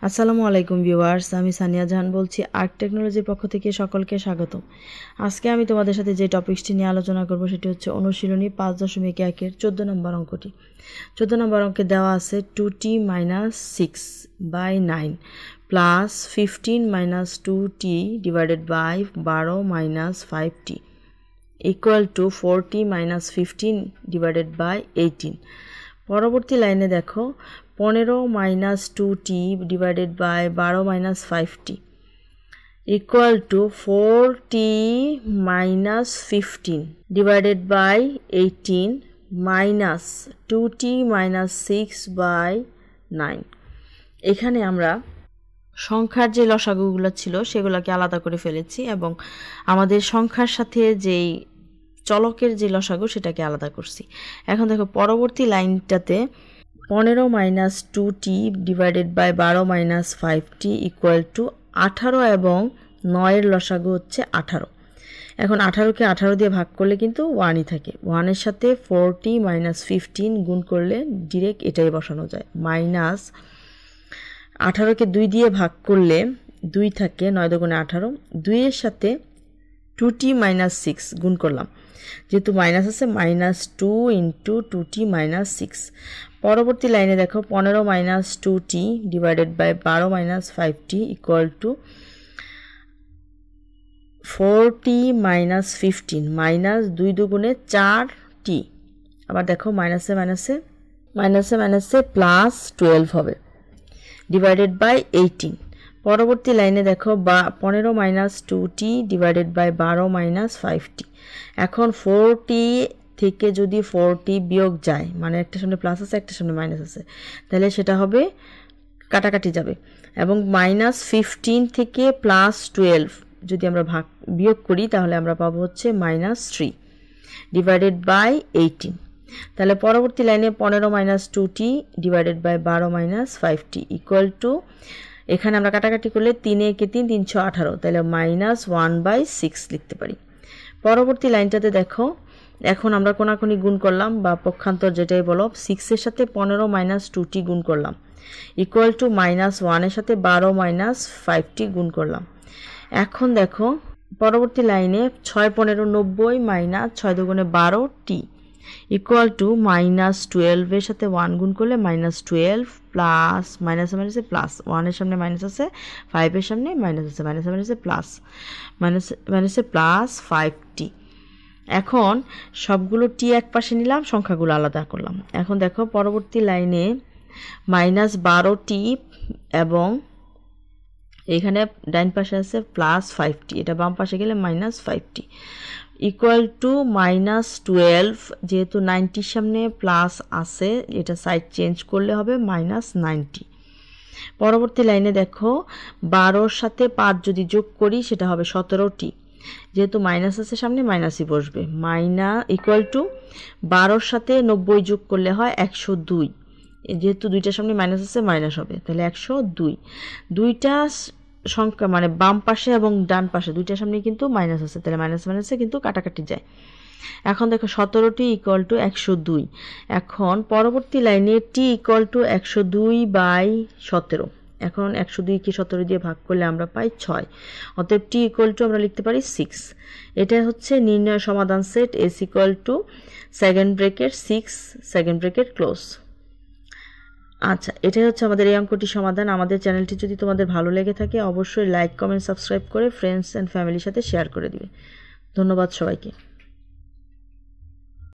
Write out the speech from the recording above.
আসসালামু আলাইকুম ভিউয়ার্স, আমি সানিয়া জাহান বলছি আর্ক টেকনোলজির পক্ষ থেকে সকলকে স্বাগত। আজকে আমি তোমাদের সাথে যে টপিকটি নিয়ে আলোচনা করব সেটি হচ্ছে অনুশীলনী 5.1 এর 14 নম্বর অঙ্কটি। 14 নম্বর অঙ্কে দেওয়া আছে 2t - 6/9 plus 15 - 2t divided by 12 - 5t equal to 40 - 15 divided by 18। পরবর্তী লাইনে দেখো 15 - 2t divided by 12 - 5t equal to 4t - 15 divided by 18 minus 2t - 6/9। এখানে আমরা সংখ্যার যে লসাগুগুলো ছিল সেগুলোকে আলাদা করে ফেলেছি এবং আমাদের সংখ্যার সাথে যেই চলকের যে লসাগু সেটাকে আলাদা করছি। এখন দেখো পরবর্তী লাইনটাতে 15 - 2t divided by 12 - 5t equal to 18 এবং 9 এর লসাগু হচ্ছে 18। এখন 18কে 18 দিয়ে ভাগ করলে কিন্তু 1ই থাকে। 1 এর সাথে 40 - 15 গুণ করলে ডিরেক্ট এটাই বসানো যায়। মাইনাস 18কে 2 দিয়ে ভাগ করলে 2 থাকে, 9 দুগুণে 18। 2 এর সাথে 2t - 6 গুণ করলাম, যেহেতু মাইনাস আছে -2 × 2t - 6। পরবর্তী লাইনে দেখো 15 - 2t divided by 12 - 5t equal to 4t - 15 minus 2 দুগুণে 4t। আবার দেখো মাইনাসে মাইনাসে প্লাস 12 হবে ডিভাইডেড বাই 18। পরবর্তী লাইনে দেখো 15 - 2t ডিভাইডেড বাই 12 - 5t। এখন 4t থেকে যদি 4t বিয়োগ যায়, মানে একটা সামনে প্লাস আছে একটা সামনে মাইনাস আছে, তাহলে সেটা হবে কাটাকাটি যাবে। এবং -15 থেকে +12 যদি আমরা বিয়োগ করি তাহলে আমরা পাবো হচ্ছে -3 ডিভাইডেড বাই 18। তাহলে পরবর্তী লাইনে 15 - 2t divided by 12 - 5t equal two, এখানে আমরা কাটাকাটি করলে 3 × 3 = 318, তাহলে -1/6 লিখতে পারি। পরবর্তী লাইনটাতে দেখো এখন আমরা কোনাকুনি গুণ করলাম বা পক্ষান্তর যেটাই বলো, 6 এর সাথে 15 - 2t গুণ করলাম ইকুয়াল টু -1 এর সাথে 12 - 5t গুণ করলাম। এখন দেখো পরবর্তী লাইনে 6 15 90 মাইনাস 6 দুগুণে 12t ইকুয়াল টু -12 এর সাথে 1 গুণ করলে -12 প্লাস মাইনাসে প্লাস, 1 এর সামনে মাইনাস আছে, 5 এর সামনে মাইনাস আছে, মাইনাসে প্লাস, মাইনাসে প্লাস 5t। এখন সবগুলো টি এক পাশে নিলাম, সংখ্যাগুলো আলাদা করলাম। এখন দেখো পরবর্তী লাইনে -12t এবং এখানে ডাইন পাশে আছে +5t, এটা বাম পাশে গেলে -5t ইকুয়াল টু -12, যেহেতু 90 সামনে প্লাস আছে এটা সাইড চেঞ্জ করলে হবে -90। পরবর্তী লাইনে দেখো 12 এর সাথে 5 যদি যোগ করি সেটা হবে 17t, যেহেতু মাইনাস আছে সামনে মাইনাসই বসবে। ইকুয়াল টু 12 এর সাথে 90 যোগ করলে হয় 102, যেহেতু দুইটার সামনে মাইনাস আছে মাইনাস হবে, তাহলে 102। দুইটা সংখ্যা মানে বাম পাশে এবং ডান পাশে দুইটার সামনে কিন্তু মাইনাস আছে, তাহলে মাইনাসে কিন্তু কাটাকাটি যায়। এখন দেখো 17t ইকুয়াল টু 102। এখন পরবর্তী লাইনে t ইকুয়াল টু 102/17। এখন 102 কে 17 দিয়ে ভাগ করলে আমরা পাই 6, অতএব t ইকুয়াল টু আমরা লিখতে পারি 6। এটা হচ্ছে নির্ণয় সমাধান set s equal to second bracket 6 second bracket close. আচ্ছা, এটাই হচ্ছে আমাদের এই অঙ্কটি সমাধান। আমাদের চ্যানেলটি যদি তোমাদের ভালো লেগে থাকে অবশ্যই লাইক কমেন্ট সাবস্ক্রাইব করে ফ্রেন্ডস অ্যান্ড ফ্যামিলির সাথে শেয়ার করে দিবে। ধন্যবাদ সবাইকে।